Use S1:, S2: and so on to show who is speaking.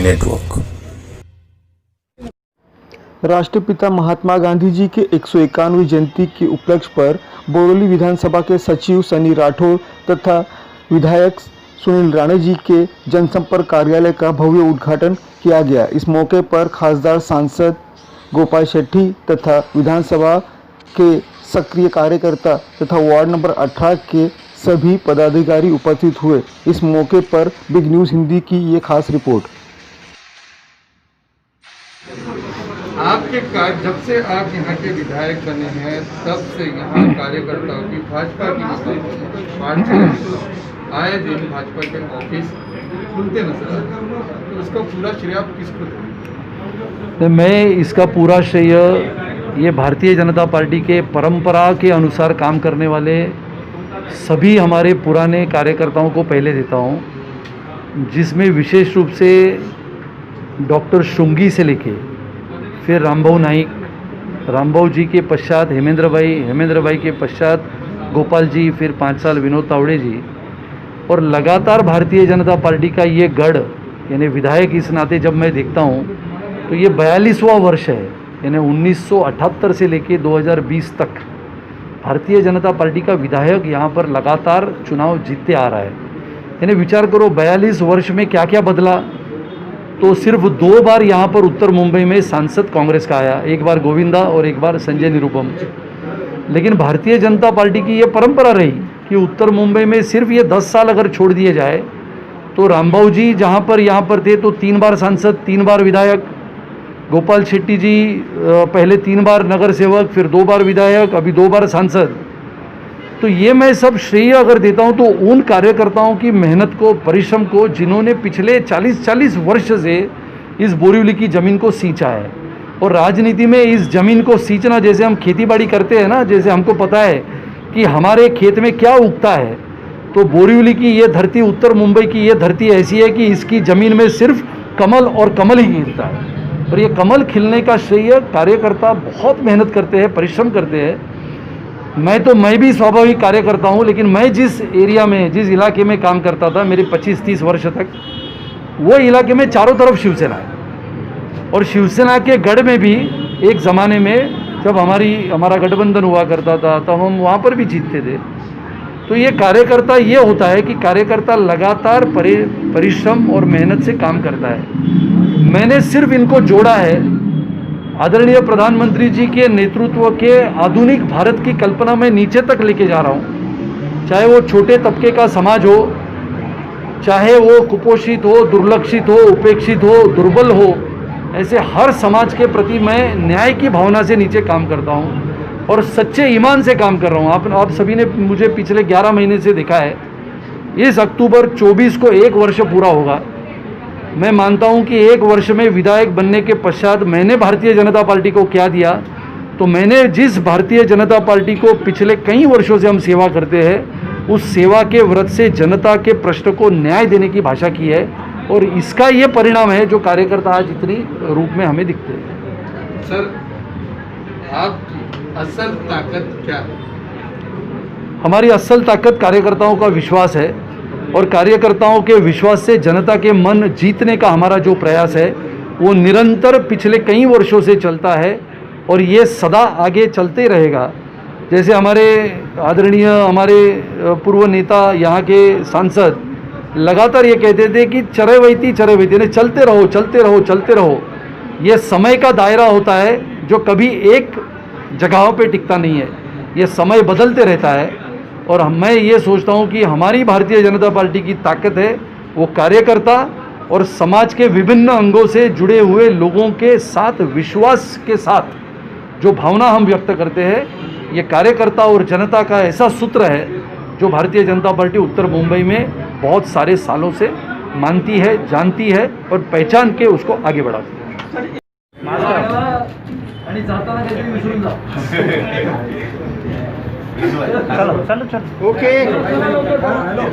S1: Network.
S2: राष्ट्रपिता महात्मा गांधी जी के 151वीं जयंती के उपलक्ष्य पर बोरोली विधानसभा के सचिव सनी राठौर तथा विधायक सुनील राणे जी के जनसंपर्क कार्यालय का भव्य उद्घाटन किया गया। इस मौके पर खासदार सांसद गोपाल शेट्टी तथा विधानसभा के सक्रिय कार्यकर्ता तथा वार्ड नंबर 18 के सभी पदाधिकारी उपस्थित हुए। इस मौके पर बिग न्यूज़ हिंदी की ये खास रिपोर्ट।
S3: आपके जब से आप यहाँ के विधायक बने हैं तब से यहाँ कार्यकर्ताओं की भाजपा की पार्टी आए दिन भाजपा के ऑफिस खुलते नजर आते हैं, तो उसका पूरा श्रेय आप किसको देंगे?
S4: मैं इसका पूरा श्रेय ये भारतीय जनता पार्टी के परंपरा के अनुसार काम करने वाले सभी हमारे पुराने कार्यकर्ताओं को पहले देता हूँ, जिसमें विशेष रूप से डॉक्टर शुंगी से लेके फिर रामभाऊ नाइक, रामभाऊ जी के पश्चात हेमेंद्र भाई के पश्चात गोपाल जी, फिर 5 साल विनोद तावड़े जी, और लगातार भारतीय जनता पार्टी का ये गढ़ यानी विधायक इस नाते जब मैं देखता हूँ तो ये 42वां वर्ष है। यानी 1978 से लेके 2020 तक भारतीय जनता पार्टी का विधायक यहाँ पर लगातार चुनाव जीतते आ रहा है। यानी विचार करो 42 वर्ष में क्या क्या बदला। तो सिर्फ 2 बार यहाँ पर उत्तर मुंबई में सांसद कांग्रेस का आया, एक बार गोविंदा और एक बार संजय निरुपम। लेकिन भारतीय जनता पार्टी की ये परंपरा रही कि उत्तर मुंबई में सिर्फ ये 10 साल अगर छोड़ दिए जाए तो रामभाऊ जी जहाँ पर यहाँ पर थे तो 3 बार सांसद, 3 बार विधायक, गोपाल शेट्टी जी पहले 3 बार नगर सेवक, फिर 2 बार विधायक, अभी 2 बार सांसद। तो ये मैं सब श्रेय अगर देता हूँ तो उन कार्यकर्ताओं की मेहनत को, परिश्रम को, जिन्होंने पिछले 40 वर्ष से इस बोरीवली की ज़मीन को सींचा है। और राजनीति में इस ज़मीन को सींचना, जैसे हम खेतीबाड़ी करते हैं ना, जैसे हमको पता है कि हमारे खेत में क्या उगता है, तो बोरीवली की ये धरती, उत्तर मुंबई की ये धरती ऐसी है कि इसकी ज़मीन में सिर्फ कमल और कमल ही गिरता है। और ये कमल खिलने का श्रेय कार्यकर्ता बहुत मेहनत करते हैं, परिश्रम करते हैं। मैं भी स्वाभाविक कार्यकर्ता हूँ, लेकिन मैं जिस एरिया में, जिस इलाके में काम करता था मेरे 25-30 वर्ष तक, वो इलाके में चारों तरफ शिवसेना है। और शिवसेना के गढ़ में भी एक ज़माने में जब हमारा गठबंधन हुआ करता था तब हम वहाँ पर भी जीतते थे। तो ये कार्यकर्ता ये होता है कि कार्यकर्ता लगातार परिश्रम और मेहनत से काम करता है। मैंने सिर्फ इनको जोड़ा है आदरणीय प्रधानमंत्री जी के नेतृत्व के आधुनिक भारत की कल्पना में नीचे तक लेके जा रहा हूँ। चाहे वो छोटे तबके का समाज हो, चाहे वो कुपोषित हो, दुर्लक्षित हो, उपेक्षित हो, दुर्बल हो, ऐसे हर समाज के प्रति मैं न्याय की भावना से नीचे काम करता हूँ और सच्चे ईमान से काम कर रहा हूँ। आप सभी ने मुझे पिछले 11 महीने से देखा है। इस अक्टूबर 24 को 1 वर्ष पूरा होगा। मैं मानता हूं कि 1 वर्ष में विधायक बनने के पश्चात मैंने भारतीय जनता पार्टी को क्या दिया, तो मैंने जिस भारतीय जनता पार्टी को पिछले कई वर्षों से हम सेवा करते हैं, उस सेवा के व्रत से जनता के प्रश्न को न्याय देने की भाषा की है। और इसका ये परिणाम है जो कार्यकर्ता आज इतनी रूप में हमें दिखते हैं।
S3: सर, आपकी असल ताकत क्या है?
S4: हमारी असल ताकत कार्यकर्ताओं का विश्वास है और कार्यकर्ताओं के विश्वास से जनता के मन जीतने का हमारा जो प्रयास है वो निरंतर पिछले कई वर्षों से चलता है और ये सदा आगे चलते रहेगा। जैसे हमारे आदरणीय पूर्व नेता यहाँ के सांसद लगातार ये कहते थे कि चरवैती यानी चलते रहो। ये समय का दायरा होता है जो कभी एक जगह पे टिकता नहीं है, ये समय बदलते रहता है। और मैं ये सोचता हूँ कि हमारी भारतीय जनता पार्टी की ताकत है वो कार्यकर्ता और समाज के विभिन्न अंगों से जुड़े हुए लोगों के साथ विश्वास के साथ जो भावना हम व्यक्त करते हैं, ये कार्यकर्ता और जनता का ऐसा सूत्र है जो भारतीय जनता पार्टी उत्तर मुंबई में बहुत सारे सालों से मानती है, जानती है और पहचान के उसको आगे बढ़ाती है।
S2: ओके।